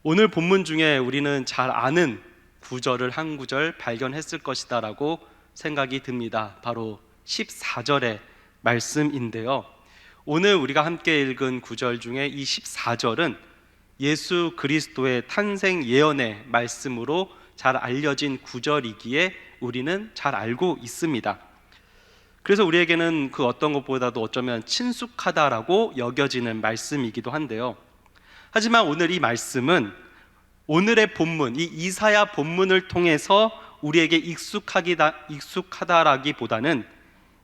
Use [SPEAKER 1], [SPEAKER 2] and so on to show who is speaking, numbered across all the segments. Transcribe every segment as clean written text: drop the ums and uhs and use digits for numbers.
[SPEAKER 1] 오늘 본문 중에 우리는 잘 아는 구절을 한 구절 발견했을 것이다 라고 생각이 듭니다. 바로 14절의 말씀인데요, 오늘 우리가 함께 읽은 구절 중에 이 14절은 예수 그리스도의 탄생 예언의 말씀으로 잘 알려진 구절이기에 우리는 잘 알고 있습니다. 그래서 우리에게는 그 어떤 것보다도 어쩌면 친숙하다라고 여겨지는 말씀이기도 한데요, 하지만 오늘 이 말씀은 오늘의 본문, 이 이사야 본문을 통해서 우리에게 익숙하다라기보다는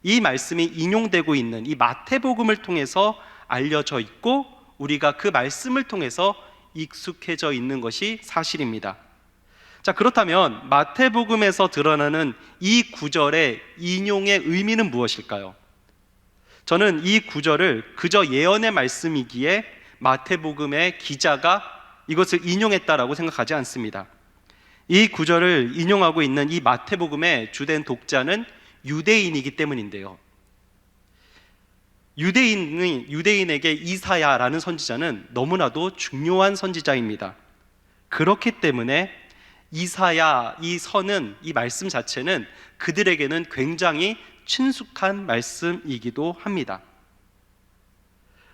[SPEAKER 1] 이 말씀이 인용되고 있는 이 마태복음을 통해서 알려져 있고 우리가 그 말씀을 통해서 익숙해져 있는 것이 사실입니다. 자, 그렇다면 마태복음에서 드러나는 이 구절의 인용의 의미는 무엇일까요? 저는 이 구절을 그저 예언의 말씀이기에 마태복음의 기자가 이것을 인용했다라고 생각하지 않습니다. 이 구절을 인용하고 있는 이 마태복음의 주된 독자는 유대인이기 때문인데요, 유대인에게 이사야라는 선지자는 너무나도 중요한 선지자입니다. 그렇기 때문에 이사야, 이 선은, 이 말씀 자체는 그들에게는 굉장히 친숙한 말씀이기도 합니다.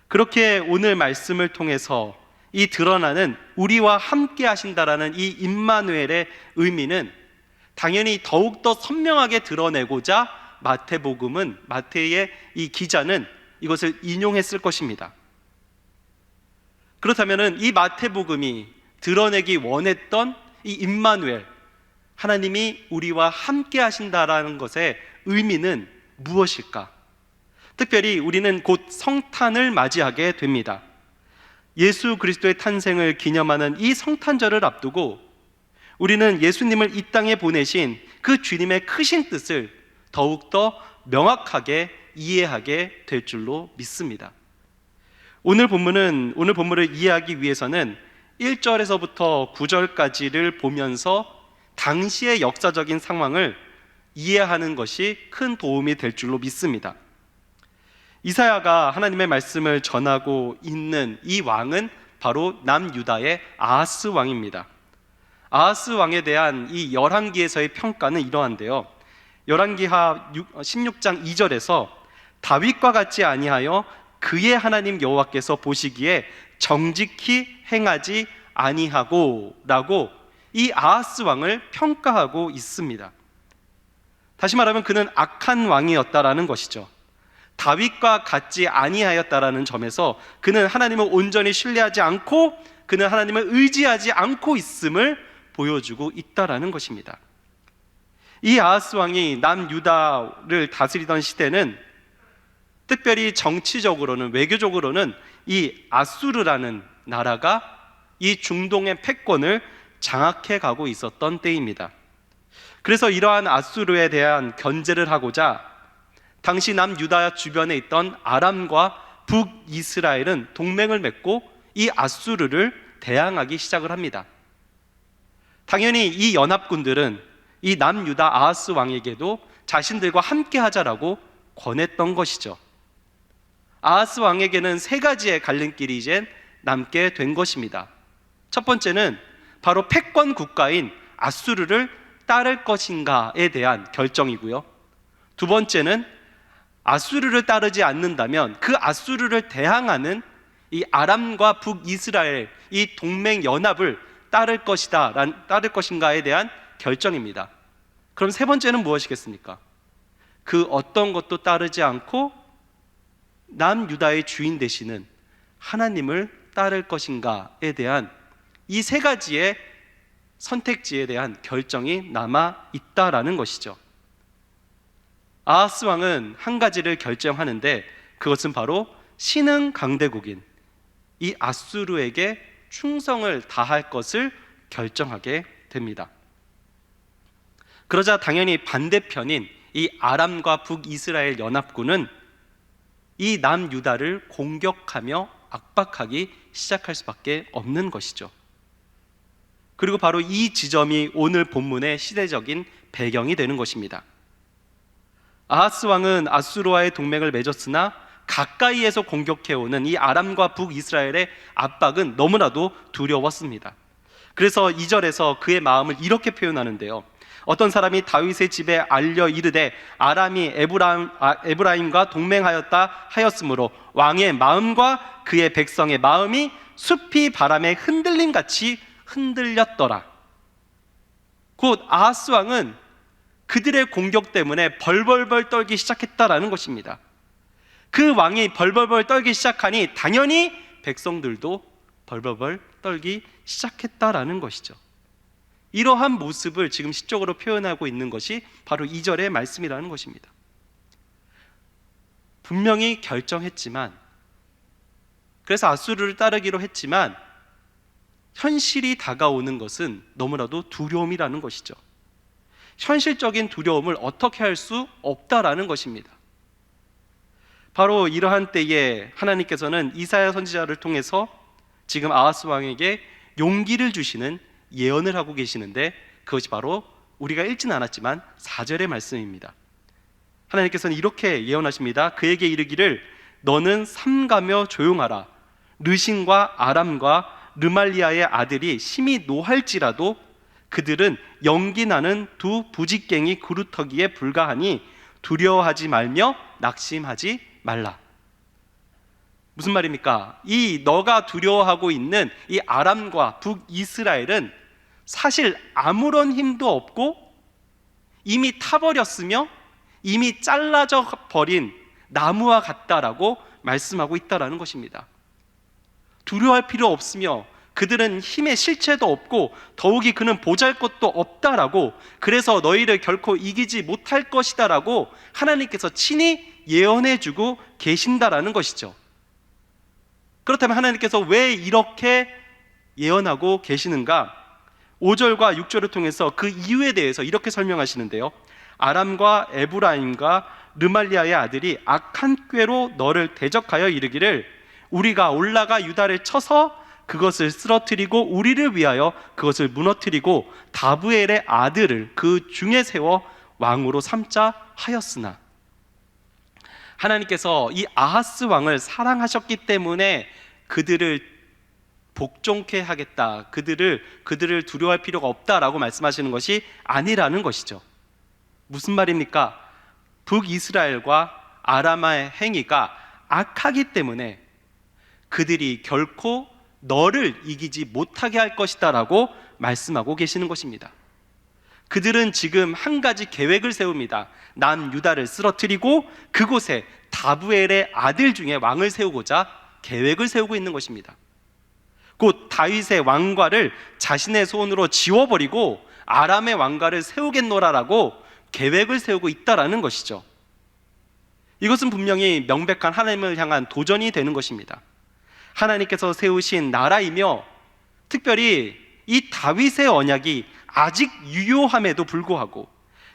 [SPEAKER 1] 그렇게 오늘 말씀을 통해서 이 드러나는 우리와 함께 하신다라는 이 임마누엘의 의미는 당연히 더욱더 선명하게 드러내고자 마태의 이 기자는 이것을 인용했을 것입니다. 그렇다면 이 마태복음이 드러내기 원했던 이 임마누엘, 하나님이 우리와 함께 하신다라는 것의 의미는 무엇일까? 특별히 우리는 곧 성탄을 맞이하게 됩니다. 예수 그리스도의 탄생을 기념하는 이 성탄절을 앞두고 우리는 예수님을 이 땅에 보내신 그 주님의 크신 뜻을 더욱더 명확하게 이해하게 될 줄로 믿습니다. 오늘 본문을 이해하기 위해서는 1절에서부터 9절까지를 보면서 당시의 역사적인 상황을 이해하는 것이 큰 도움이 될 줄로 믿습니다. 이사야가 하나님의 말씀을 전하고 있는 이 왕은 바로 남유다의 아하스 왕입니다. 아하스 왕에 대한 이 열왕기에서의 평가는 이러한데요, 열왕기하 16장 2절에서 다윗과 같지 아니하여 그의 하나님 여호와께서 보시기에 정직히 행하지 아니하고 라고 이 아하스 왕을 평가하고 있습니다. 다시 말하면 그는 악한 왕이었다라는 것이죠. 다윗과 같지 아니하였다라는 점에서 그는 하나님을 온전히 신뢰하지 않고 그는 하나님을 의지하지 않고 있음을 보여주고 있다라는 것입니다. 이 아하스 왕이 남유다를 다스리던 시대는 특별히 정치적으로는, 외교적으로는 이 아수르라는 나라가 이 중동의 패권을 장악해 가고 있었던 때입니다. 그래서 이러한 아수르에 대한 견제를 하고자 당시 남유다 주변에 있던 아람과 북이스라엘은 동맹을 맺고 이 아수르를 대항하기 시작을 합니다. 당연히 이 연합군들은 이 남유다 아하스 왕에게도 자신들과 함께 하자라고 권했던 것이죠. 아하스 왕에게는 세 가지의 갈림길이 이제 남게 된 것입니다. 첫 번째는 바로 패권 국가인 아수르를 따를 것인가에 대한 결정이고요, 두 번째는 아수르를 따르지 않는다면 그 아수르를 대항하는 이 아람과 북이스라엘 이 동맹 연합을 따를 것인가에 대한 결정입니다. 그럼 세 번째는 무엇이겠습니까? 그 어떤 것도 따르지 않고 남유다의 주인 되시는 하나님을 따를 것인가에 대한 이 세 가지의 선택지에 대한 결정이 남아 있다라는 것이죠. 아하스 왕은 한 가지를 결정하는데 그것은 바로 신흥 강대국인 이 아수르에게 충성을 다할 것을 결정하게 됩니다. 그러자 당연히 반대편인 이 아람과 북이스라엘 연합군은 이 남유다를 공격하며 압박하기 시작할 수밖에 없는 것이죠. 그리고 바로 이 지점이 오늘 본문의 시대적인 배경이 되는 것입니다. 아하스 왕은 아수르와의 동맹을 맺었으나 가까이에서 공격해오는 이 아람과 북이스라엘의 압박은 너무나도 두려웠습니다. 그래서 2절에서 그의 마음을 이렇게 표현하는데요. 어떤 사람이 다윗의 집에 알려 이르되 아람이 에브라임과 동맹하였다 하였으므로 왕의 마음과 그의 백성의 마음이 숲이 바람에 흔들림같이 흔들렸더라. 곧 아하스 왕은 그들의 공격 때문에 벌벌벌 떨기 시작했다라는 것입니다. 그 왕이 벌벌벌 떨기 시작하니 당연히 백성들도 벌벌벌 떨기 시작했다라는 것이죠. 이러한 모습을 지금 시적으로 표현하고 있는 것이 바로 2절의 말씀이라는 것입니다. 분명히 결정했지만, 그래서 아수르를 따르기로 했지만 현실이 다가오는 것은 너무나도 두려움이라는 것이죠. 현실적인 두려움을 어떻게 할 수 없다라는 것입니다. 바로 이러한 때에 하나님께서는 이사야 선지자를 통해서 지금 아하스 왕에게 용기를 주시는 예언을 하고 계시는데, 그것이 바로 우리가 읽지는 않았지만 4절의 말씀입니다. 하나님께서는 이렇게 예언하십니다. 그에게 이르기를 너는 삼가며 조용하라. 르신과 아람과 르말리아의 아들이 심히 노할지라도 그들은 연기 나는 두 부직갱이 그루터기에 불과하니 두려워하지 말며 낙심하지 말라. 무슨 말입니까? 이 너가 두려워하고 있는 이 아람과 북이스라엘은 사실 아무런 힘도 없고 이미 타버렸으며 이미 잘라져 버린 나무와 같다라고 말씀하고 있다라는 것입니다. 두려워할 필요 없으며 그들은 힘의 실체도 없고 더욱이 그는 보잘것도 없다라고, 그래서 너희를 결코 이기지 못할 것이다라고 하나님께서 친히 예언해주고 계신다라는 것이죠. 그렇다면 하나님께서 왜 이렇게 예언하고 계시는가? 5절과 6절을 통해서 그 이유에 대해서 이렇게 설명하시는데요. 아람과 에브라임과 르말리아의 아들이 악한 꾀로 너를 대적하여 이르기를 우리가 올라가 유다를 쳐서 그것을 쓰러뜨리고 우리를 위하여 그것을 무너뜨리고 다브엘의 아들을 그 중에 세워 왕으로 삼자 하였으나, 하나님께서 이 아하스 왕을 사랑하셨기 때문에 그들을 복종케 하겠다, 그들을 두려워할 필요가 없다라고 말씀하시는 것이 아니라는 것이죠. 무슨 말입니까? 북이스라엘과 아람의 행위가 악하기 때문에 그들이 결코 너를 이기지 못하게 할 것이다 라고 말씀하고 계시는 것입니다. 그들은 지금 한 가지 계획을 세웁니다. 남유다를 쓰러뜨리고 그곳에 다브엘의 아들 중에 왕을 세우고자 계획을 세우고 있는 것입니다. 곧 다윗의 왕과를 자신의 손으로 지워버리고 아람의 왕과를 세우겠노라라고 계획을 세우고 있다라는 것이죠. 이것은 분명히 명백한 하나님을 향한 도전이 되는 것입니다. 하나님께서 세우신 나라이며 특별히 이 다윗의 언약이 아직 유효함에도 불구하고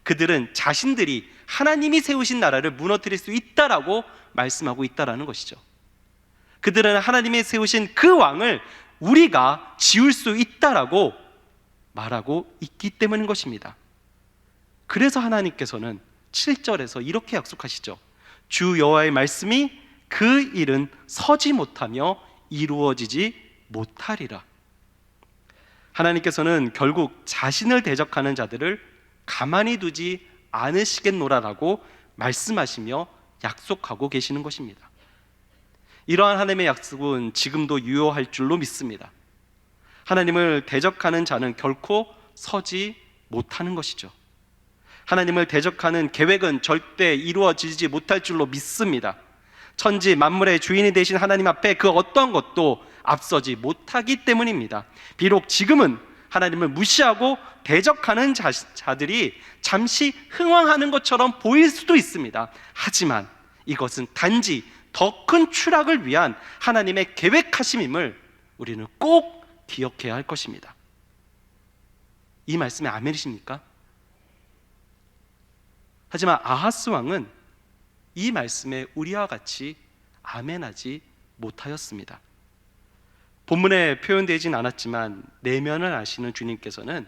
[SPEAKER 1] 그들은 자신들이 하나님이 세우신 나라를 무너뜨릴 수 있다라고 말씀하고 있다라는 것이죠. 그들은 하나님이 세우신 그 왕을 우리가 지울 수 있다라고 말하고 있기 때문인 것입니다. 그래서 하나님께서는 7절에서 이렇게 약속하시죠. 주 여호와의 말씀이 그 일은 서지 못하며 이루어지지 못하리라. 하나님께서는 결국 자신을 대적하는 자들을 가만히 두지 않으시겠노라라고 말씀하시며 약속하고 계시는 것입니다. 이러한 하나님의 약속은 지금도 유효할 줄로 믿습니다. 하나님을 대적하는 자는 결코 서지 못하는 것이죠. 하나님을 대적하는 계획은 절대 이루어지지 못할 줄로 믿습니다. 천지 만물의 주인이 되신 하나님 앞에 그 어떤 것도 앞서지 못하기 때문입니다. 비록 지금은 하나님을 무시하고 대적하는 자들이 잠시 흥황하는 것처럼 보일 수도 있습니다. 하지만 이것은 단지 더 큰 추락을 위한 하나님의 계획하심임을 우리는 꼭 기억해야 할 것입니다. 이 말씀에 아멘이십니까? 하지만 아하스 왕은 이 말씀에 우리와 같이 아멘하지 못하였습니다. 본문에 표현되진 않았지만 내면을 아시는 주님께서는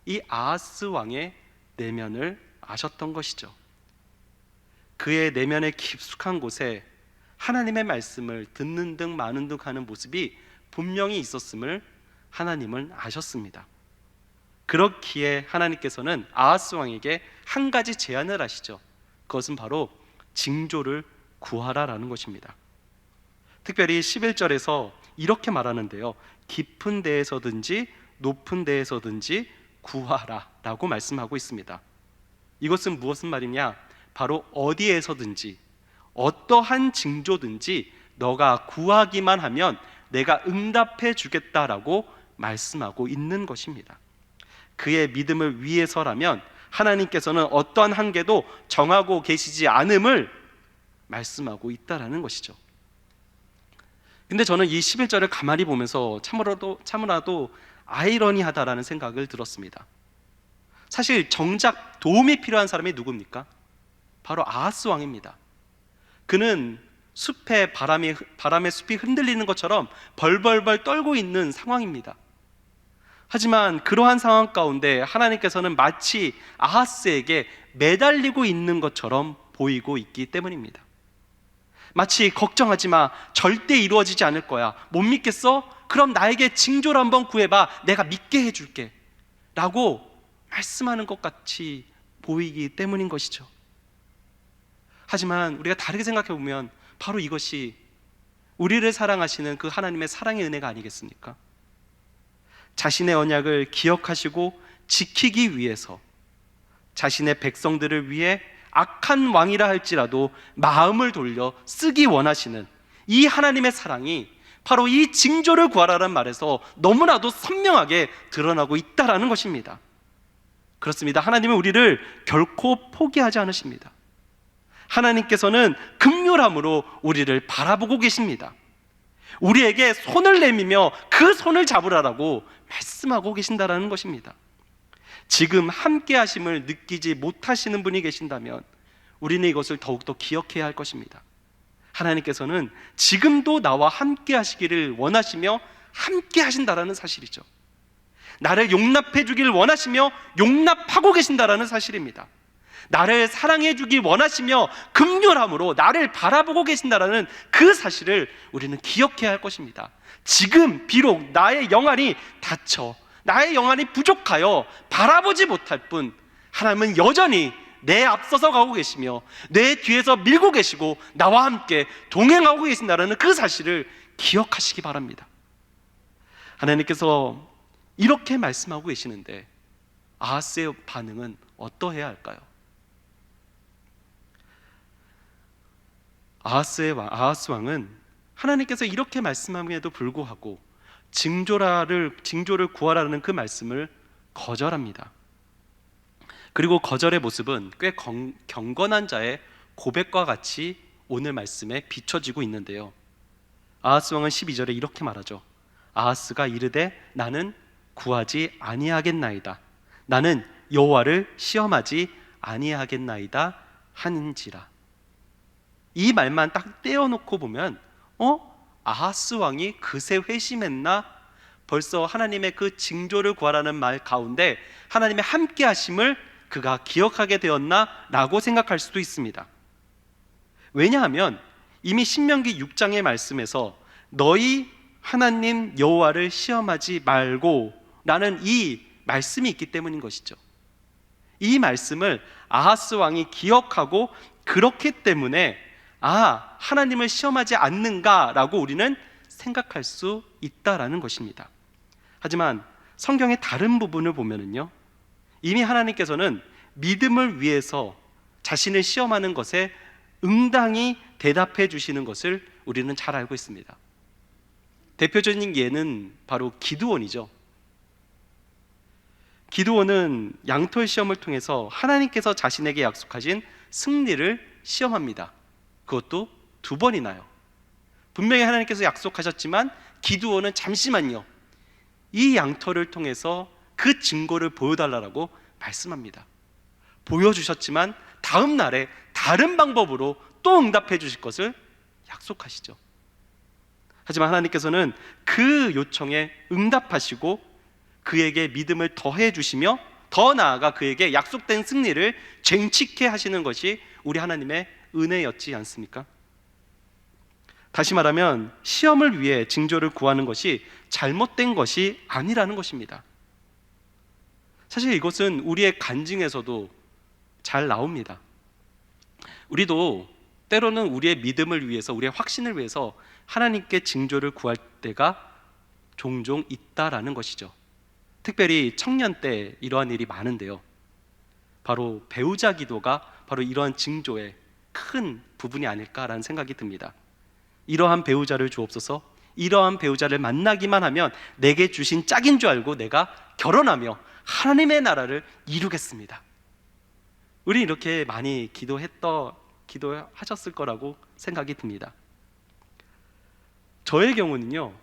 [SPEAKER 1] 이 아하스 왕의 내면을 아셨던 것이죠. 그의 내면의 깊숙한 곳에 하나님의 말씀을 듣는 등 마는 등 하는 모습이 분명히 있었음을 하나님을 아셨습니다. 그렇기에 하나님께서는 아하스 왕에게 한 가지 제안을 하시죠. 그것은 바로 징조를 구하라라는 것입니다. 특별히 11절에서 이렇게 말하는데요, 깊은 데에서든지 높은 데에서든지 구하라 라고 말씀하고 있습니다. 이것은 무엇은 말이냐? 바로 어디에서든지 어떠한 징조든지 너가 구하기만 하면 내가 응답해 주겠다라고 말씀하고 있는 것입니다. 그의 믿음을 위해서라면 하나님께서는 어떠한 한계도 정하고 계시지 않음을 말씀하고 있다라는 것이죠. 근데 저는 이 11절을 가만히 보면서 참으라도 아이러니하다라는 생각을 들었습니다. 사실 정작 도움이 필요한 사람이 누굽니까? 바로 아하스 왕입니다. 그는 바람의 숲이 흔들리는 것처럼 벌벌벌 떨고 있는 상황입니다. 하지만 그러한 상황 가운데 하나님께서는 마치 아하스에게 매달리고 있는 것처럼 보이고 있기 때문입니다. 마치 걱정하지 마, 절대 이루어지지 않을 거야, 못 믿겠어? 그럼 나에게 징조를 한번 구해봐, 내가 믿게 해줄게 라고 말씀하는 것 같이 보이기 때문인 것이죠. 하지만 우리가 다르게 생각해 보면 바로 이것이 우리를 사랑하시는 그 하나님의 사랑의 은혜가 아니겠습니까? 자신의 언약을 기억하시고 지키기 위해서 자신의 백성들을 위해 악한 왕이라 할지라도 마음을 돌려 쓰기 원하시는 이 하나님의 사랑이 바로 이 징조를 구하라는 말에서 너무나도 선명하게 드러나고 있다라는 것입니다. 그렇습니다. 하나님은 우리를 결코 포기하지 않으십니다. 하나님께서는 긍휼함으로 우리를 바라보고 계십니다. 우리에게 손을 내밀며 그 손을 잡으라라고 말씀하고 계신다라는 것입니다. 지금 함께 하심을 느끼지 못하시는 분이 계신다면 우리는 이것을 더욱더 기억해야 할 것입니다. 하나님께서는 지금도 나와 함께 하시기를 원하시며 함께 하신다라는 사실이죠. 나를 용납해 주길 원하시며 용납하고 계신다라는 사실입니다. 나를 사랑해 주길 원하시며 긍휼함으로 나를 바라보고 계신다라는 그 사실을 우리는 기억해야 할 것입니다. 지금 비록 나의 영안이 닫혀 나의 영안이 부족하여 바라보지 못할 뿐 하나님은 여전히 내 앞서서 가고 계시며 내 뒤에서 밀고 계시고 나와 함께 동행하고 계신다는 그 사실을 기억하시기 바랍니다. 하나님께서 이렇게 말씀하고 계시는데 아하스의 반응은 어떠해야 할까요? 아하스 왕은 하나님께서 이렇게 말씀함에도 불구하고 징조를 구하라는 그 말씀을 거절합니다. 그리고 거절의 모습은 꽤 경건한 자의 고백과 같이 오늘 말씀에 비춰지고 있는데요, 아하스 왕은 12절에 이렇게 말하죠. 아하스가 이르되 나는 구하지 아니하겠나이다, 나는 여호와를 시험하지 아니하겠나이다 하는지라. 이 말만 딱 떼어놓고 보면 아하스 왕이 그새 회심했나? 벌써 하나님의 그 징조를 구하라는 말 가운데 하나님의 함께 하심을 그가 기억하게 되었나? 라고 생각할 수도 있습니다. 왜냐하면 이미 신명기 6장의 말씀에서 너희 하나님 여호와를 시험하지 말고 라는 이 말씀이 있기 때문인 것이죠. 이 말씀을 아하스 왕이 기억하고 그렇기 때문에 하나님을 시험하지 않는가라고 우리는 생각할 수 있다라는 것입니다. 하지만 성경의 다른 부분을 보면은요, 이미 하나님께서는 믿음을 위해서 자신을 시험하는 것에 응당히 대답해 주시는 것을 우리는 잘 알고 있습니다. 대표적인 예는 바로 기드온이죠. 기드온은 양털 시험을 통해서 하나님께서 자신에게 약속하신 승리를 시험합니다. 그것도 2번이나요. 분명히 하나님께서 약속하셨지만 기드온은 잠시만요, 이 양털을 통해서 그 증거를 보여달라고 말씀합니다. 보여주셨지만 다음 날에 다른 방법으로 또 응답해 주실 것을 약속하시죠. 하지만 하나님께서는 그 요청에 응답하시고 그에게 믿음을 더해 주시며 더 나아가 그에게 약속된 승리를 쟁취케 하시는 것이 우리 하나님의 은혜였지 않습니까? 다시 말하면 시험을 위해 징조를 구하는 것이 잘못된 것이 아니라는 것입니다. 사실 이것은 우리의 간증에서도 잘 나옵니다. 우리도 때로는 우리의 믿음을 위해서, 우리의 확신을 위해서 하나님께 징조를 구할 때가 종종 있다라는 것이죠. 특별히 청년 때 이러한 일이 많은데요, 바로 배우자 기도가 바로 이러한 징조의 큰 부분이 아닐까라는 생각이 듭니다. 이러한 배우자를 주옵소서, 이러한 배우자를 만나기만 하면 내게 주신 짝인 줄 알고 내가 결혼하며 하나님의 나라를 이루겠습니다. 우리 이렇게 많이 기도하셨을 거라고 생각이 듭니다. 저의 경우는요,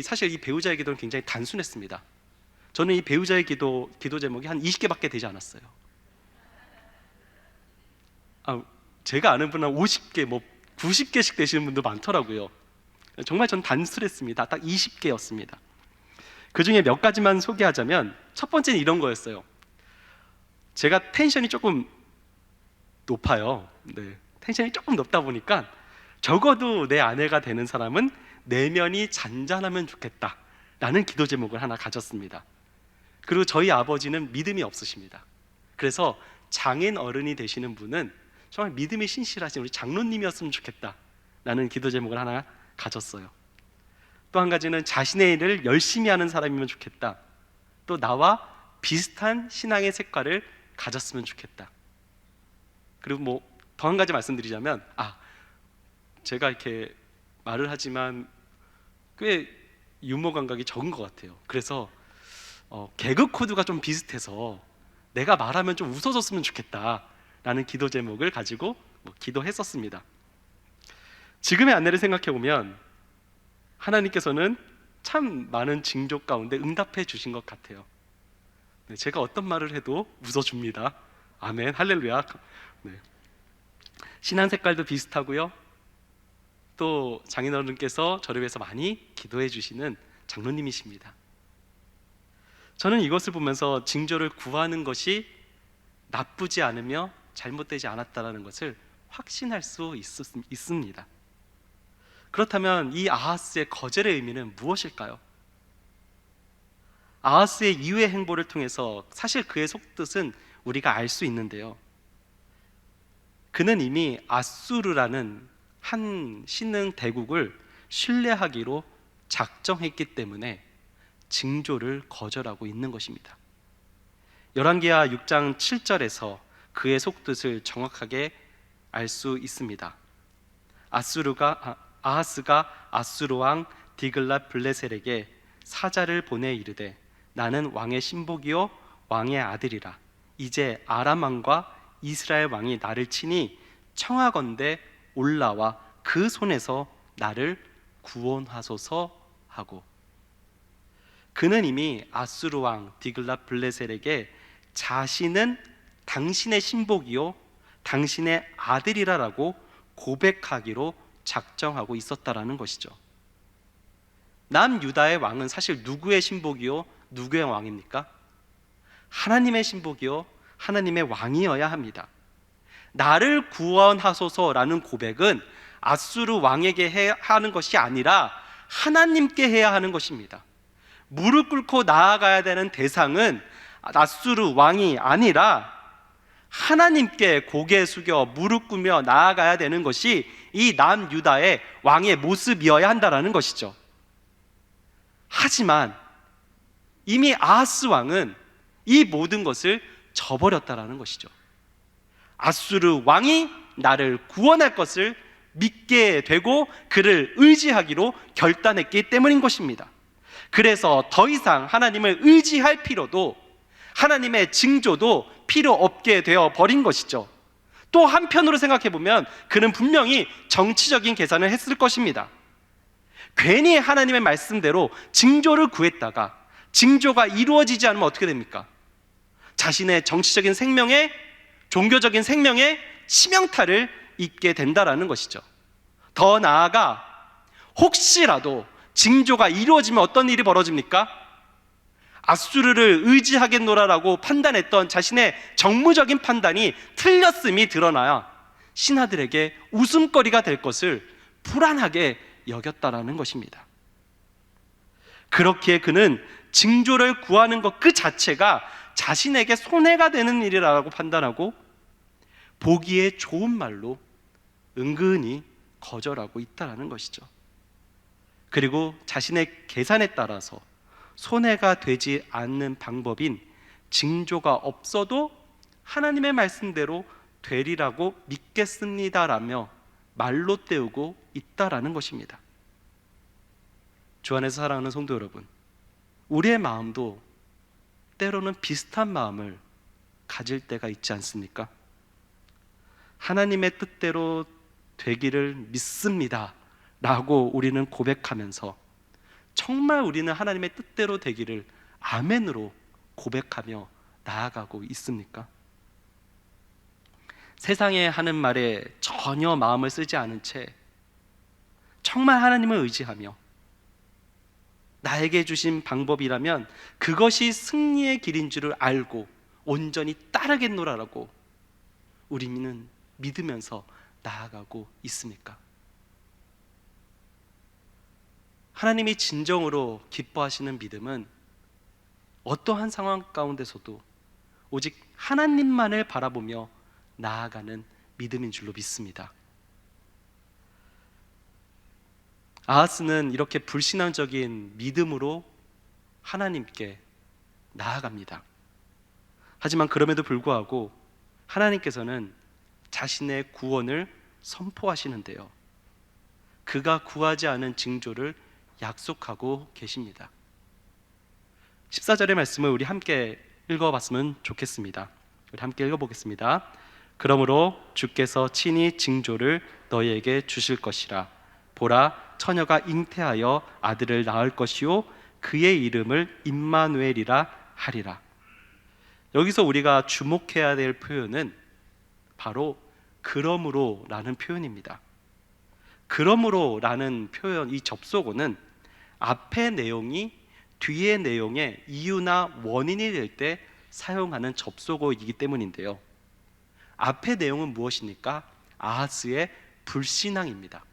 [SPEAKER 1] 사실 이 배우자의 기도는 굉장히 단순했습니다. 저는 이 배우자의 기도 제목이 한 20개밖에 되지 않았어요. 제가 아는 분은 50개, 90개씩 되시는 분도 많더라고요. 정말 전 단순했습니다. 딱 20개였습니다. 그 중에 몇 가지만 소개하자면, 첫 번째는 이런 거였어요. 제가 텐션이 조금 높아요. 텐션이 조금 높다 보니까 적어도 내 아내가 되는 사람은 내면이 잔잔하면 좋겠다 라는 기도 제목을 하나 가졌습니다. 그리고 저희 아버지는 믿음이 없으십니다. 그래서 장인 어른이 되시는 분은 정말 믿음이 신실하신 우리 장로님이었으면 좋겠다 라는 기도 제목을 하나 가졌어요. 또 한 가지는 자신의 일을 열심히 하는 사람이면 좋겠다, 또 나와 비슷한 신앙의 색깔을 가졌으면 좋겠다. 그리고 더 한 가지 말씀드리자면, 제가 이렇게 말을 하지만 꽤 유머 감각이 적은 것 같아요. 그래서 개그 코드가 좀 비슷해서 내가 말하면 좀 웃어줬으면 좋겠다 라는 기도 제목을 가지고 기도했었습니다. 지금의 아내를 생각해 보면 하나님께서는 참 많은 징조 가운데 응답해 주신 것 같아요. 제가 어떤 말을 해도 웃어줍니다. 아멘, 할렐루야. 신앙 색깔도 비슷하고요, 또 장인어른께서 저를 위해서 많이 기도해 주시는 장로님이십니다. 저는 이것을 보면서 징조를 구하는 것이 나쁘지 않으며 잘못되지 않았다는 것을 확신할 수 있습니다. 그렇다면 이 아하스의 거절의 의미는 무엇일까요? 아하스의 이후의 행보를 통해서 사실 그의 속뜻은 우리가 알 수 있는데요, 그는 이미 아수르라는 한 신흥 대국을 신뢰하기로 작정했기 때문에 징조를 거절하고 있는 것입니다. 열왕기하 6장 7절에서 그의 속뜻을 정확하게 알 수 있습니다. 아하스가 아수르 왕 디글랏 블레셀에게 사자를 보내 이르되, 나는 왕의 신복이요 왕의 아들이라. 이제 아람 왕과 이스라엘 왕이 나를 치니 청하건대 올라와 그 손에서 나를 구원하소서 하고, 그는 이미 아수르 왕 디글랏 블레셀에게 자신은 당신의 신복이요 당신의 아들이라라고 고백하기로 작정하고 있었다라는 것이죠. 남유다의 왕은 사실 누구의 신복이요 누구의 왕입니까? 하나님의 신복이요 하나님의 왕이어야 합니다. 나를 구원하소서라는 고백은 아수르 왕에게 해야 하는 것이 아니라 하나님께 해야 하는 것입니다. 무릎 꿇고 나아가야 되는 대상은 아수르 왕이 아니라 하나님께 고개 숙여 무릎 꿇며 나아가야 되는 것이 이 남유다의 왕의 모습이어야 한다는 것이죠. 하지만 이미 아하스 왕은 이 모든 것을 저버렸다는 것이죠. 아수르 왕이 나를 구원할 것을 믿게 되고 그를 의지하기로 결단했기 때문인 것입니다. 그래서 더 이상 하나님을 의지할 필요도, 하나님의 징조도 필요 없게 되어 버린 것이죠. 또 한편으로 생각해 보면 그는 분명히 정치적인 계산을 했을 것입니다. 괜히 하나님의 말씀대로 징조를 구했다가 징조가 이루어지지 않으면 어떻게 됩니까? 자신의 정치적인 생명에, 종교적인 생명에 치명타를 입게 된다라는 것이죠. 더 나아가 혹시라도 징조가 이루어지면 어떤 일이 벌어집니까? 아수르를 의지하겠노라라고 판단했던 자신의 정무적인 판단이 틀렸음이 드러나야 신하들에게 웃음거리가 될 것을 불안하게 여겼다라는 것입니다. 그렇기에 그는 징조를 구하는 것 그 자체가 자신에게 손해가 되는 일이라고 판단하고 보기에 좋은 말로 은근히 거절하고 있다는 것이죠. 그리고 자신의 계산에 따라서 손해가 되지 않는 방법인 징조가 없어도 하나님의 말씀대로 되리라고 믿겠습니다라며 말로 때우고 있다라는 것입니다. 주 안에서 사랑하는 성도 여러분, 우리의 마음도 때로는 비슷한 마음을 가질 때가 있지 않습니까? 하나님의 뜻대로 되기를 믿습니다 라고 우리는 고백하면서 정말 우리는 하나님의 뜻대로 되기를 아멘으로 고백하며 나아가고 있습니까? 세상에 하는 말에 전혀 마음을 쓰지 않은 채 정말 하나님을 의지하며 나에게 주신 방법이라면 그것이 승리의 길인 줄을 알고 온전히 따르겠노라라고 우리는 믿으면서 나아가고 있습니까? 하나님이 진정으로 기뻐하시는 믿음은 어떠한 상황 가운데서도 오직 하나님만을 바라보며 나아가는 믿음인 줄로 믿습니다. 아하스는 이렇게 불신앙적인 믿음으로 하나님께 나아갑니다. 하지만 그럼에도 불구하고 하나님께서는 자신의 구원을 선포하시는데요, 그가 구하지 않은 징조를 약속하고 계십니다. 14절의 말씀을 우리 함께 읽어봤으면 좋겠습니다. 우리 함께 읽어보겠습니다. 그러므로 주께서 친히 징조를 너희에게 주실 것이라. 보라, 처녀가 잉태하여 아들을 낳을 것이요 그의 이름을 임마누엘이라 하리라. 여기서 우리가 주목해야 될 표현은 바로 그러므로 라는 표현입니다. 그러므로 라는 표현, 이 접속어는 앞의 내용이 뒤의 내용의 이유나 원인이 될 때 사용하는 접속어이기 때문인데요, 앞의 내용은 무엇입니까? 아하스의 불신앙입니다.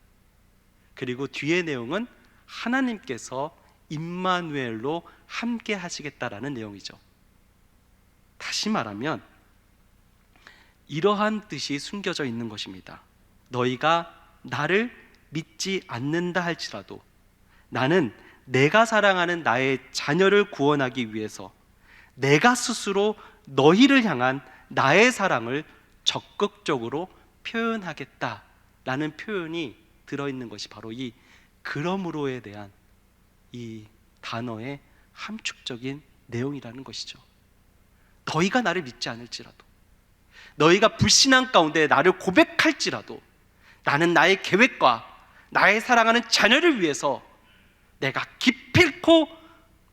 [SPEAKER 1] 그리고 뒤의 내용은 하나님께서 임마누엘로 함께 하시겠다라는 내용이죠. 다시 말하면 이러한 뜻이 숨겨져 있는 것입니다. 너희가 나를 믿지 않는다 할지라도 나는 내가 사랑하는 나의 자녀를 구원하기 위해서 내가 스스로 너희를 향한 나의 사랑을 적극적으로 표현하겠다라는 표현이 들어있는 것이 바로 이 그러므로에 대한 이 단어의 함축적인 내용이라는 것이죠. 너희가 나를 믿지 않을지라도, 너희가 불신앙 가운데 나를 고백할지라도 나는 나의 계획과 나의 사랑하는 자녀를 위해서 내가 기필코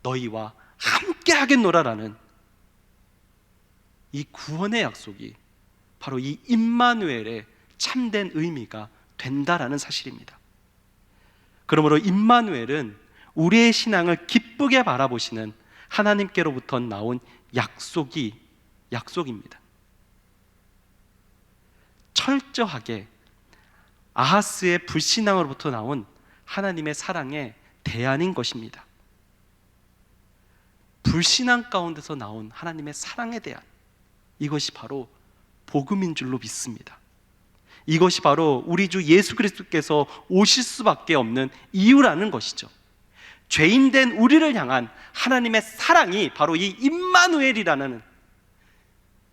[SPEAKER 1] 너희와 함께 하겠노라라는 이 구원의 약속이 바로 이 임마누엘의 참된 의미가 된다라는 사실입니다. 그러므로 임마누엘은 우리의 신앙을 기쁘게 바라보시는 하나님께로부터 나온 약속입니다. 철저하게 아하스의 불신앙으로부터 나온 하나님의 사랑의 대안인 것입니다. 불신앙 가운데서 나온 하나님의 사랑에 대한, 이것이 바로 복음인 줄로 믿습니다. 이것이 바로 우리 주 예수 그리스도께서 오실 수밖에 없는 이유라는 것이죠. 죄인된 우리를 향한 하나님의 사랑이 바로 이 임마누엘이라는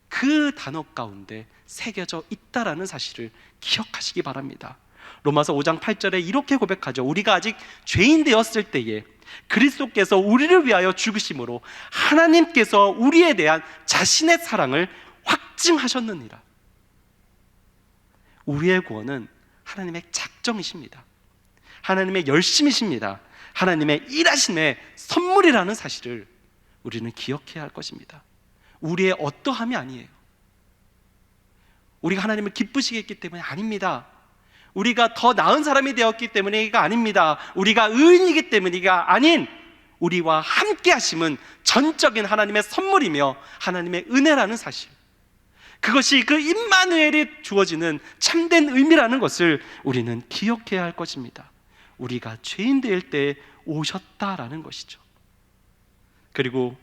[SPEAKER 1] 그 단어 가운데 새겨져 있다라는 사실을 기억하시기 바랍니다. 로마서 5장 8절에 이렇게 고백하죠. 우리가 아직 죄인 되었을 때에 그리스도께서 우리를 위하여 죽으심으로 하나님께서 우리에 대한 자신의 사랑을 확증하셨느니라. 우리의 구원은 하나님의 작정이십니다. 하나님의 열심이십니다. 하나님의 일하심의 선물이라는 사실을 우리는 기억해야 할 것입니다. 우리의 어떠함이 아니에요. 우리가 하나님을 기쁘시게 했기 때문에 아닙니다. 우리가 더 나은 사람이 되었기 때문에가 아닙니다. 우리가 의인이기 때문이가 아닌 우리와 함께 하심은 전적인 하나님의 선물이며 하나님의 은혜라는 사실, 그것이 그 임마누엘이 주어지는 참된 의미라는 것을 우리는 기억해야 할 것입니다. 우리가 죄인 될 때 오셨다라는 것이죠. 그리고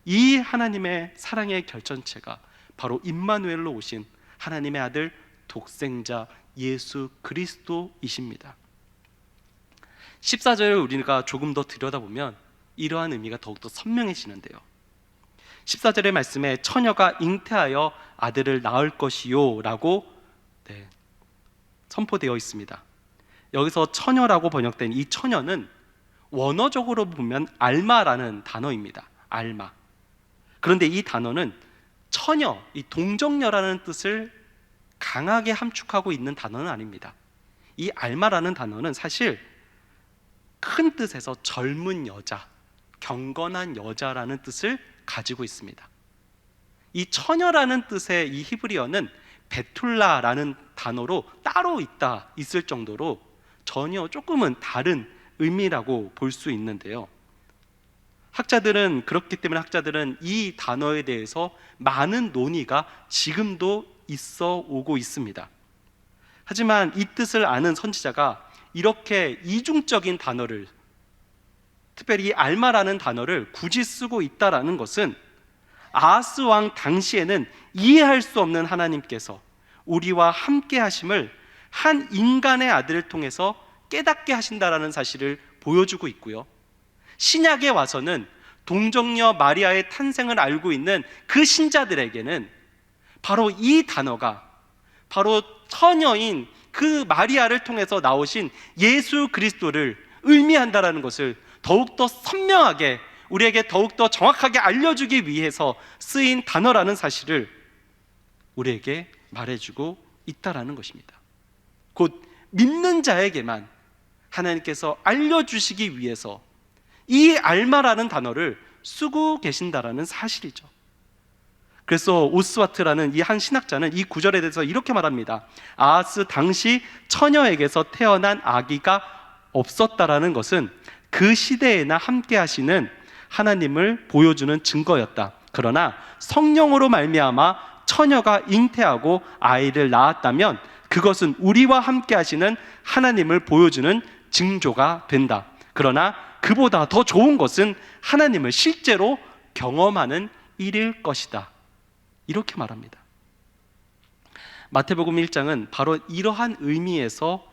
[SPEAKER 1] 이 하나님의 사랑의 결정체가 바로 임마누엘로 오신 하나님의 아들 독생자 예수 그리스도이십니다. 14절을 우리가 조금 더 들여다보면 이러한 의미가 더욱더 선명해지는데요. 14절의 말씀에 처녀가 잉태하여 아들을 낳을 것이요 라고 선포되어 있습니다. 여기서 처녀라고 번역된 이 처녀는 원어적으로 보면 알마라는 단어입니다. 알마. 그런데 이 단어는 처녀, 이 동정녀라는 뜻을 강하게 함축하고 있는 단어는 아닙니다. 이 알마라는 단어는 사실 큰 뜻에서 젊은 여자, 경건한 여자라는 뜻을 가지고 있습니다. 이 처녀라는 뜻의 이 히브리어는 베툴라라는 단어로 따로 있을 정도로 전혀 조금은 다른 의미라고 볼 수 있는데요. 그렇기 때문에 학자들은 이 단어에 대해서 많은 논의가 지금도 있어 오고 있습니다. 하지만 이 뜻을 아는 선지자가 이렇게 이중적인 단어를, 특별히 이 알마라는 단어를 굳이 쓰고 있다라는 것은 아하스 왕 당시에는 이해할 수 없는 하나님께서 우리와 함께 하심을 한 인간의 아들을 통해서 깨닫게 하신다라는 사실을 보여주고 있고요, 신약에 와서는 동정녀 마리아의 탄생을 알고 있는 그 신자들에게는 바로 이 단어가 바로 처녀인 그 마리아를 통해서 나오신 예수 그리스도를 의미한다라는 것을 더욱더 선명하게, 우리에게 더욱더 정확하게 알려주기 위해서 쓰인 단어라는 사실을 우리에게 말해주고 있다라는 것입니다. 곧 믿는 자에게만 하나님께서 알려주시기 위해서 이 알마라는 단어를 쓰고 계신다라는 사실이죠. 그래서 오스와트라는 이 한 신학자는 이 구절에 대해서 이렇게 말합니다. 아하스 당시 처녀에게서 태어난 아기가 없었다라는 것은 그 시대에나 함께 하시는 하나님을 보여주는 증거였다. 그러나 성령으로 말미암아 처녀가 잉태하고 아이를 낳았다면 그것은 우리와 함께 하시는 하나님을 보여주는 징조가 된다. 그러나 그보다 더 좋은 것은 하나님을 실제로 경험하는 일일 것이다. 이렇게 말합니다. 마태복음 1장은 바로 이러한 의미에서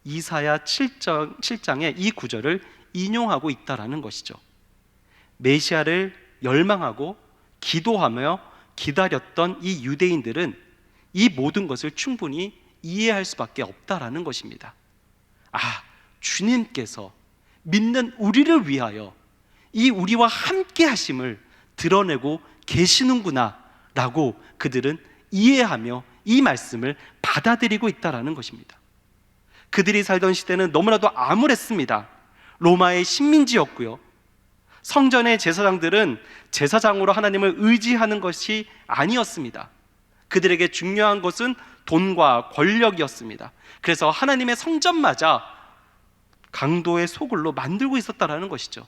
[SPEAKER 1] 이사야 7장의 이 구절을 인용하고 있다라는 것이죠. 메시아를 열망하고 기도하며 기다렸던 이 유대인들은 이 모든 것을 충분히 이해할 수밖에 없다라는 것입니다. 주님께서 믿는 우리를 위하여 이 우리와 함께 하심을 드러내고 계시는구나 라고 그들은 이해하며 이 말씀을 받아들이고 있다라는 것입니다. 그들이 살던 시대는 너무나도 암울했습니다. 로마의 식민지였고요, 성전의 제사장들은 제사장으로 하나님을 의지하는 것이 아니었습니다. 그들에게 중요한 것은 돈과 권력이었습니다. 그래서 하나님의 성전마저 강도의 소굴로 만들고 있었다라는 것이죠.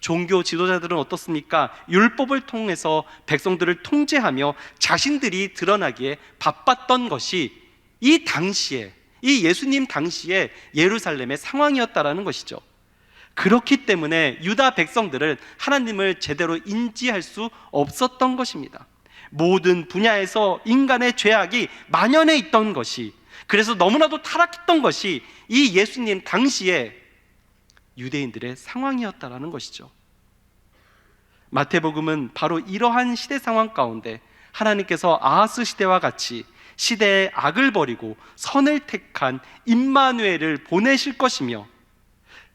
[SPEAKER 1] 종교 지도자들은 어떻습니까? 율법을 통해서 백성들을 통제하며 자신들이 드러나기에 바빴던 것이 이 당시에, 이 예수님 당시에 예루살렘의 상황이었다라는 것이죠. 그렇기 때문에 유다 백성들은 하나님을 제대로 인지할 수 없었던 것입니다. 모든 분야에서 인간의 죄악이 만연해 있던 것이, 그래서 너무나도 타락했던 것이 이 예수님 당시에 유대인들의 상황이었다라는 것이죠. 마태복음은 바로 이러한 시대 상황 가운데 하나님께서 아하스 시대와 같이 시대의 악을 버리고 선을 택한 임마누엘을 보내실 것이며,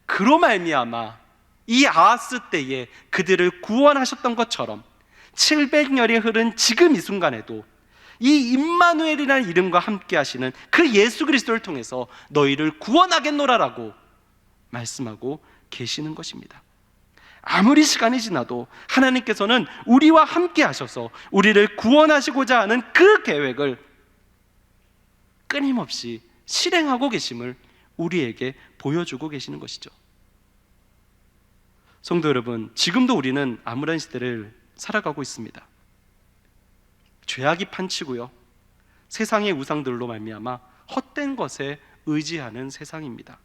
[SPEAKER 1] 그로 말미암아 이 아하스 때에 그들을 구원하셨던 것처럼 700년이 흐른 지금 이 순간에도 이 임마누엘이라는 이름과 함께 하시는 그 예수 그리스도를 통해서 너희를 구원하겠노라라고 말씀하고 계시는 것입니다. 아무리 시간이 지나도 하나님께서는 우리와 함께 하셔서 우리를 구원하시고자 하는 그 계획을 끊임없이 실행하고 계심을 우리에게 보여주고 계시는 것이죠. 성도 여러분, 지금도 우리는 암울한 시대를 살아가고 있습니다. 죄악이 판치고요, 세상의 우상들로 말미암아 헛된 것에 의지하는 세상입니다.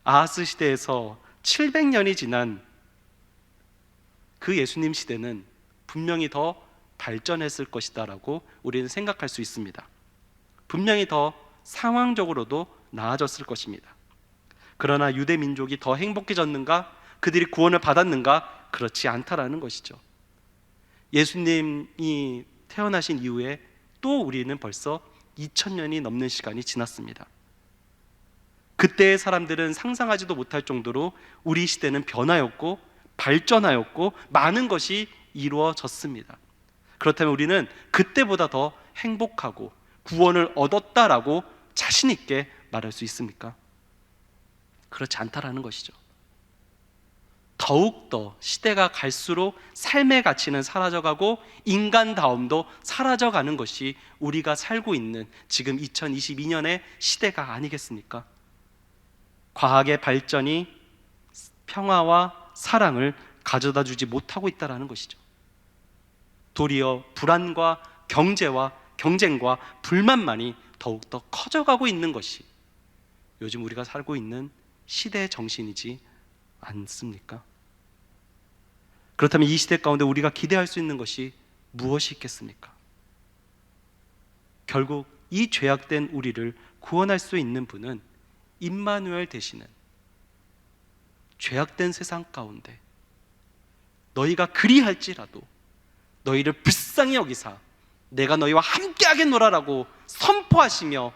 [SPEAKER 1] 아하스 시대에서 700년이 지난 그 예수님 시대는 분명히 더 발전했을 것이다라고 우리는 생각할 수 있습니다. 분명히 더 상황적으로도 나아졌을 것입니다. 그러나 유대 민족이 더 행복해졌는가? 그들이 구원을 받았는가? 그렇지 않다라는 것이죠. 예수님이 태어나신 이후에 또 우리는 벌써 2000년이 넘는 시간이 지났습니다. 그때의 사람들은 상상하지도 못할 정도로 우리 시대는 변화였고 발전하였고 많은 것이 이루어졌습니다. 그렇다면 우리는 그때보다 더 행복하고 구원을 얻었다라고 자신 있게 말할 수 있습니까? 그렇지 않다라는 것이죠. 더욱더 시대가 갈수록 삶의 가치는 사라져가고 인간다움도 사라져가는 것이 우리가 살고 있는 지금 2022년의 시대가 아니겠습니까? 과학의 발전이 평화와 사랑을 가져다 주지 못하고 있다는 것이죠. 도리어 불안과 경쟁과 불만만이 더욱더 커져가고 있는 것이 요즘 우리가 살고 있는 시대의 정신이지 않습니까? 그렇다면 이 시대 가운데 우리가 기대할 수 있는 것이 무엇이 있겠습니까? 결국 이 죄악된 우리를 구원할 수 있는 분은 임마누엘 되시는 죄악된 세상 가운데 너희가 그리할지라도 너희를 불쌍히 여기사 내가 너희와 함께하겠노라라고 선포하시며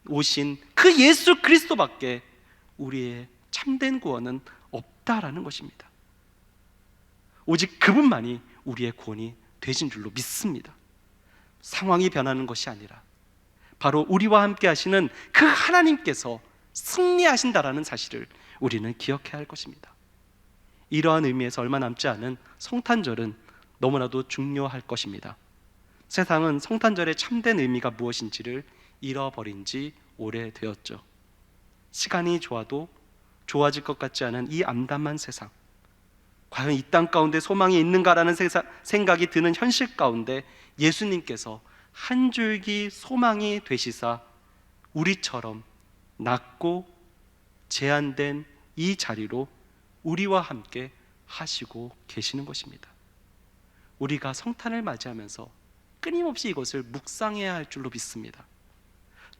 [SPEAKER 1] 오신 그 예수 그리스도밖에 우리의 참된 구원은 없다라는 것입니다. 오직 그분만이 우리의 구원이 되신 줄로 믿습니다. 상황이 변하는 것이 아니라 바로 우리와 함께 하시는 그 하나님께서 승리하신다라는 사실을 우리는 기억해야 할 것입니다. 이러한 의미에서 얼마 남지 않은 성탄절은 너무나도 중요할 것입니다. 세상은 성탄절의 참된 의미가 무엇인지를 잃어버린 지 오래되었죠. 시간이 좋아도 좋아질 것 같지 않은 이 암담한 세상, 과연 이 땅 가운데 소망이 있는가라는 생각이 드는 현실 가운데 예수님께서 한 줄기 소망이 되시사 우리처럼 낮고 제한된 이 자리로 우리와 함께 하시고 계시는 것입니다. 우리가 성탄을 맞이하면서 끊임없이 이것을 묵상해야 할 줄로 믿습니다.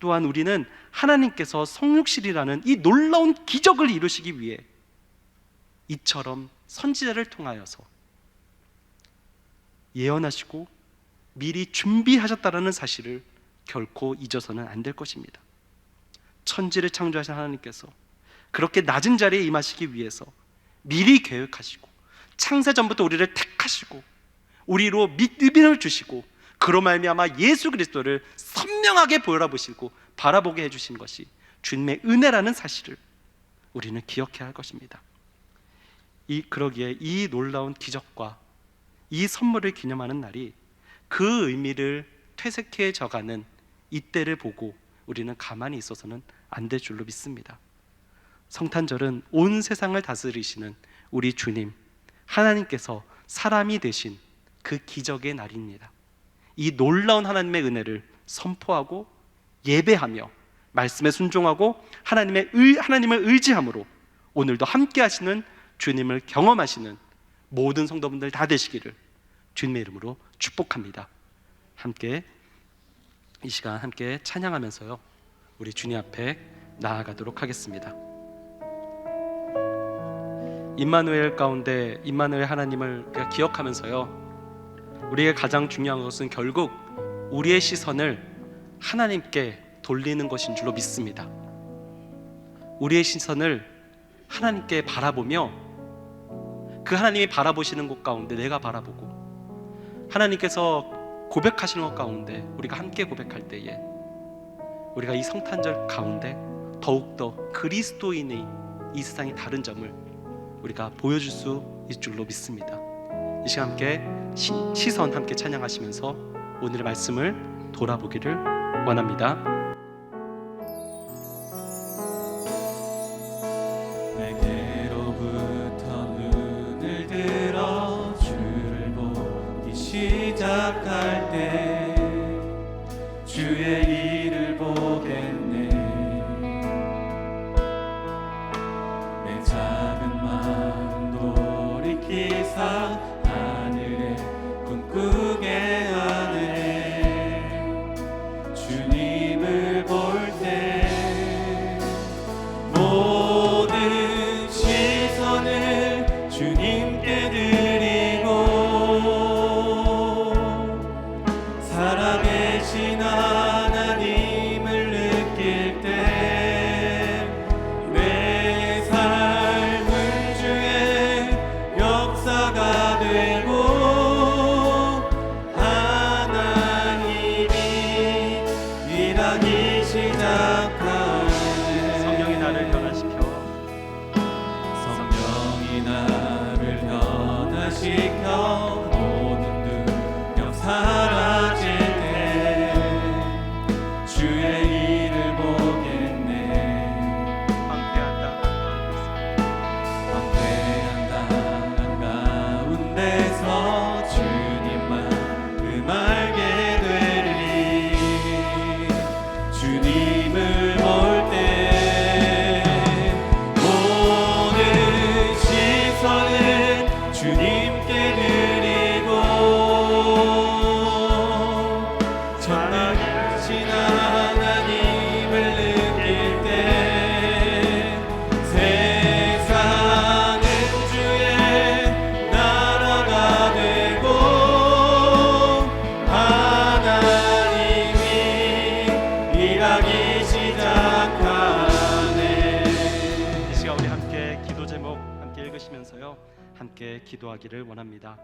[SPEAKER 1] 또한 우리는 하나님께서 성육실이라는 이 놀라운 기적을 이루시기 위해 이처럼 선지자를 통하여서 예언하시고 미리 준비하셨다는 사실을 결코 잊어서는 안 될 것입니다. 천지를 창조하신 하나님께서 그렇게 낮은 자리에 임하시기 위해서 미리 계획하시고 창세 전부터 우리를 택하시고 우리로 믿음을 주시고 그로 말미암아 예수 그리스도를 선명하게 보여보시고 바라보게 해주신 것이 주님의 은혜라는 사실을 우리는 기억해야 할 것입니다. 그러기에 이 놀라운 기적과 이 선물을 기념하는 날이 그 의미를 퇴색해 져가는 이때를 보고 우리는 가만히 있어서는 안 될 줄로 믿습니다. 성탄절은 온 세상을 다스리시는 우리 주님 하나님께서 사람이 되신 그 기적의 날입니다. 이 놀라운 하나님의 은혜를 선포하고 예배하며 말씀에 순종하고 하나님을 의지함으로 오늘도 함께 하시는 주님을 경험하시는 모든 성도분들 다 되시기를 주님의 이름으로 축복합니다. 함께 이 시간 함께 찬양하면서요 우리 주님 앞에 나아가도록 하겠습니다. 임마누엘 가운데 임마누엘 하나님을 기억하면서요 우리의 가장 중요한 것은 결국 우리의 시선을 하나님께 돌리는 것인 줄로 믿습니다. 우리의 시선을 하나님께 바라보며 그 하나님이 바라보시는 곳 가운데 내가 바라보고 하나님께서 고백하시는 것 가운데 우리가 함께 고백할 때에 우리가 이 성탄절 가운데 더욱더 그리스도인의 이 세상의 다른 점을 우리가 보여줄 수 있을 줄로 믿습니다. 이 시간 함께 시선 함께 찬양하시면서 오늘의 말씀을 돌아보기를 원합니다.
[SPEAKER 2] 내게로부터 눈을 들어 주를 보기 시작할 때 주의 일을 보겠네. 모든 두려움 사라질 때 주의 일을 보겠네. 황폐한 땅 가운데서 주님만 알게 되리. 주님을 볼 때 모든 시선은 주님께 드리고 전능하신 하나님을 느낄 때 세상은 주의 나라가 되고 하나님이 일하기 시작하네.
[SPEAKER 1] 이 시간 우리 함께 기도 제목 함께 읽으시면서요, 함께 기도하기를 원합니다.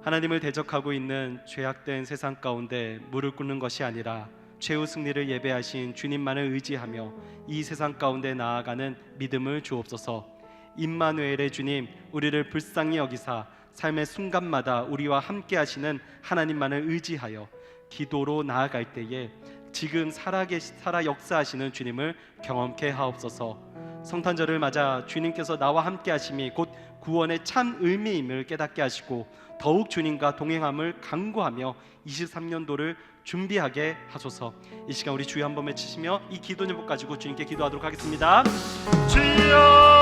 [SPEAKER 1] 하나님을 대적하고 있는 죄악된 세상 가운데 무릎 꿇는 것이 아니라 최후 승리를 예배하신 주님만을 의지하며 이 세상 가운데 나아가는 믿음을 주옵소서. 임마누엘의 주님, 우리를 불쌍히 여기사 삶의 순간마다 우리와 함께 하시는 하나님만을 의지하여 기도로 나아갈 때에 지금 살아 역사하시는 주님을 경험케 하옵소서. 성탄절을 맞아 주님께서 나와 함께 하심이 곧 구원의 참 의미임을 깨닫게 하시고 더욱 주님과 동행함을 강구하며 23년도를 준비하게 하소서. 이 시간 우리 주여 한번 외치시며 이 기도 제목 가지고 주님께 기도하도록 하겠습니다. 주여